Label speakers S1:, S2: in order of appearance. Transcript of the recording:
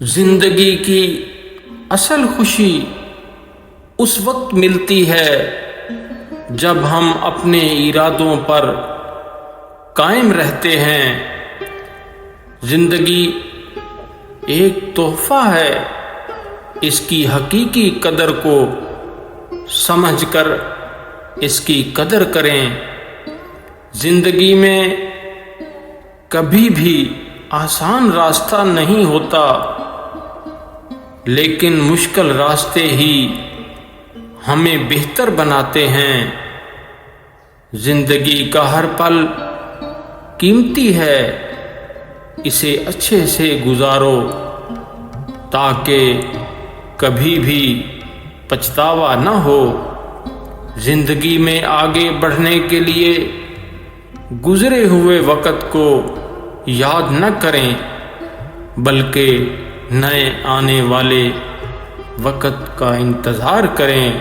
S1: زندگی کی اصل خوشی اس وقت ملتی ہے جب ہم اپنے ارادوں پر قائم رہتے ہیں۔ زندگی ایک تحفہ ہے، اس کی حقیقی قدر کو سمجھ کر اس کی قدر کریں۔ زندگی میں کبھی بھی آسان راستہ نہیں ہوتا، لیکن مشکل راستے ہی ہمیں بہتر بناتے ہیں۔ زندگی کا ہر پل قیمتی ہے، اسے اچھے سے گزارو تاکہ کبھی بھی پچھتاوا نہ ہو۔ زندگی میں آگے بڑھنے کے لیے گزرے ہوئے وقت کو یاد نہ کریں، بلکہ نئے آنے والے وقت کا انتظار کریں۔